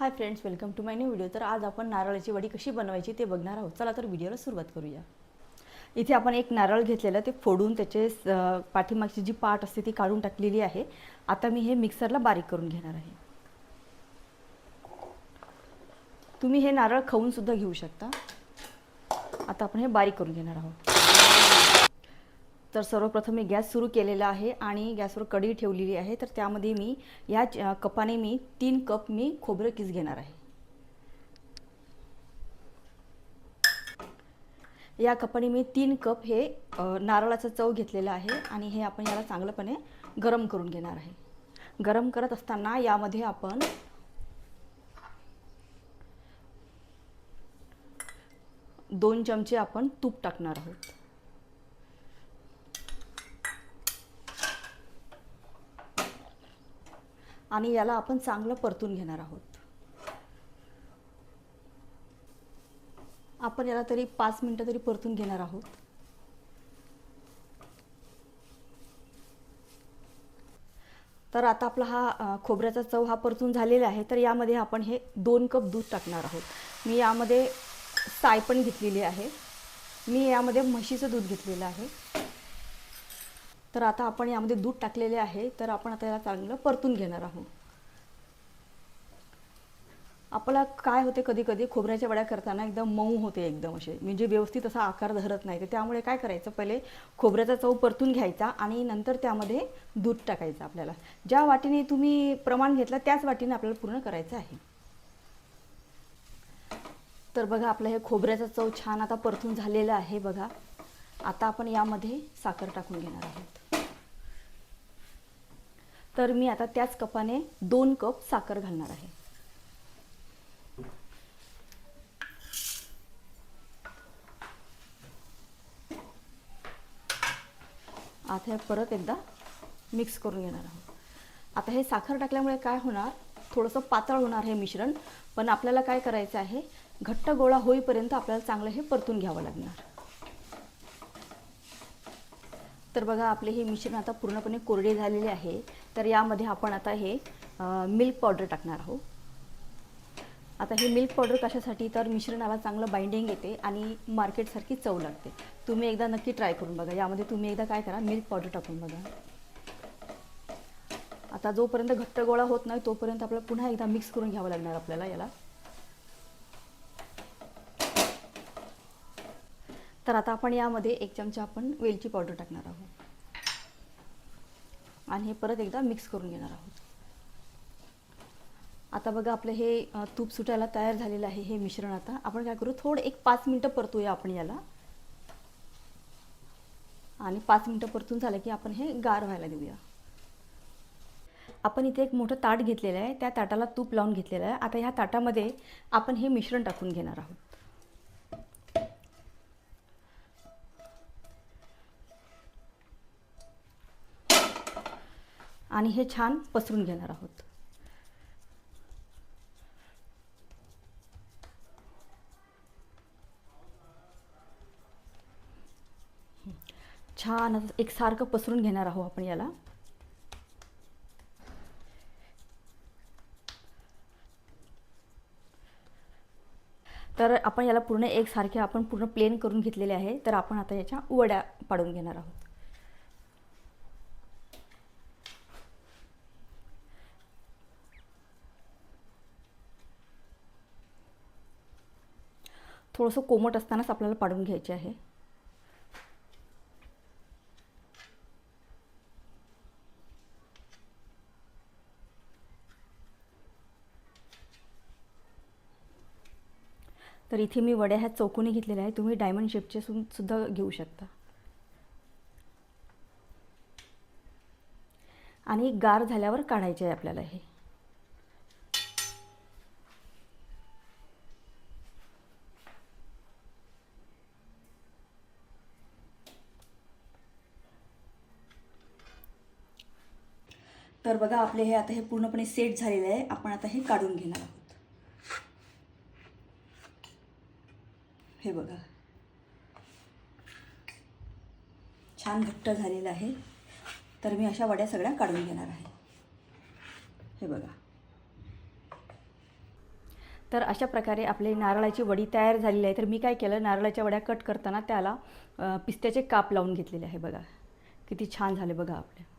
High friends, welcome to my new video. तर आज आपण नारळाची वडी कशी बनवायची ते बघणार आहोत। चला तर व्हिडिओला सुरुवात करूया। इथे आपण एक नारळ घेतलेलं ते फोडून त्याचे पाठीमागची जी पाट असते ती काढून टाकलेली आहे। आता मी हे मिक्सरला बारीक करून घेणार आहे। तुम्ही हे नारळ खाऊन सुद्धा घेऊ शकता। आता आपण हे बारीक करून घेणार आहोत। तर सर्वप्रथम मी गॅस सुरू केलेला आहे आणि गॅसवर कढई ठेवलेली आहे। तर त्यामध्ये मी या कपाने 3 कप खोबरं किस घेणार आहे। या कपाने मी 3 कप हे नारळाचा चव घेतलेला आहे आणि हे आपण याला चांगलंपणे गरम करून घेणार आहे। गरम करत असताना यामध्ये आपण 2 चमचे आपण तूप टाकणार आहोत। आणि याला आपण चांगलं परतून घेणार आहोत। आपण याला तरी 5 मिनिटं तरी परतून घेणार आहोत। तर आता आपला हा खोबऱ्याचा चव हा परतून झालेला आहे। तर यामध्ये आपण हे 2 कप दूध टाकणार आहोत। मी यामध्ये साय पण घेतलेली आहे। मी यामध्ये म्हशीचं दूध घेतलेलं आहे। तर आता आपण यामध्ये दूध टाकलेले आहे। तर आपण आता याला चांगलं परतून घेणार आहोत। आपल्याला काय होते, कधी कधी खोबऱ्याच्या वड्या करताना एकदम मऊ होते, एकदम असे म्हणजे व्यवस्थित असा आकार धरत नाही। तर त्यामुळे काय करायचं, पहिले खोबऱ्याचा चव परतून घ्यायचा आणि नंतर त्यामध्ये दूध टाकायचं। आपल्याला ज्या वाटीने तुम्ही प्रमाण घेतलं त्याच वाटीने आपल्याला पूर्ण करायचं आहे। तर बघा, आपलं हे खोबऱ्याचा चव छान आता परतून झालेलं आहे। बघा, आता आपण यामध्ये साखर टाकून घेणार आहोत। तर मी आता त्याच कपाने 2 कप साखर घालणार आहे। आता हे परत एकदा मिक्स करून घेणार आहोत। आता हे साखर टाकल्यामुळे काय होणार, थोडंसं पातळ होणार हे मिश्रण, पण आपल्याला काय करायचं आहे, घट्ट गोळा होईपर्यंत आपल्याला चांगलं हे परतून घ्यावं लागणार। तर बघा, आपले हे मिश्रण आता पूर्णपणे कोरडे झालेले आहे। तर यामध्ये आपण आता हे मिल्क पावडर टाकणार आहोत। आता हे मिल्क पावडर कशासाठी, तर मिश्रणाला चांगलं बाइंडिंग येते आणि मार्केटसारखी चव लागते। तुम्ही एकदा नक्की ट्राय करून बघा। यामध्ये तुम्ही एकदा काय करा, मिल्क पावडर टाकून बघा। आता जोपर्यंत घट्ट गोळा होत नाही तोपर्यंत आपल्याला पुन्हा एकदा मिक्स करून घ्यावं लागणार आपल्याला याला। तर आता आपण यामध्ये 1 चमचा आपण वेलची पावडर टाकणार आहोत आणि हे परत एकदा मिक्स करून घेणार आहोत। आता बघा, आपलं हे तूप सुटायला तयार झालेलं आहे हे मिश्रण। आता आपण काय करू, थोडं 5 मिनिटं परतूया आपण याला। आणि 5 मिनिटं परतून झालं की आपण हे गार व्हायला देऊया। आपण इथे एक मोठं ताट घेतलेलं आहे, त्या ताटाला तूप लावून घेतलेलं आहे। आता ह्या ताटामध्ये आपण हे मिश्रण टाकून घेणार आहोत आणि हे छान पसरून घेणार आहोत। छान एकसारखं पसरून घेणार आहोत आपण याला। तर आपण याला पूर्ण एकसारखे आपण पूर्ण प्लेन करून घेतलेले आहे। तर आपण आता याच्या वड्या पाडून घेणार आहोत। थोडंसं कोमट असतानाच आपल्याला पाडून घ्यायचे आहे। तर इथे मी वड्या ह्या चौकोनी घेतलेल्या आहेत, तुम्ही डायमंड शेपचे सुद्धा घेऊ शकता। आणि गार झाल्यावर काढायचे आहे आपल्याला हे। तर बघा, आपले हे आता हे पूर्णपणे सेट झालेले आहे। आपण आता हे काढून घेणार आहोत। हे बघा, छान घट्ट झालेलं आहे। तर मी अशा वड्या सगळ्या काढून घेणार आहे। हे बघा, तर अशा प्रकारे आपली नारळाची वडी तयार झालेली आहे. तर मी काय केलं, नारळाच्या वड्या कट करताना त्याला पिस्त्याचे काप लावून घेतलेले आहे. बघा किती छान झाले बघा आपले.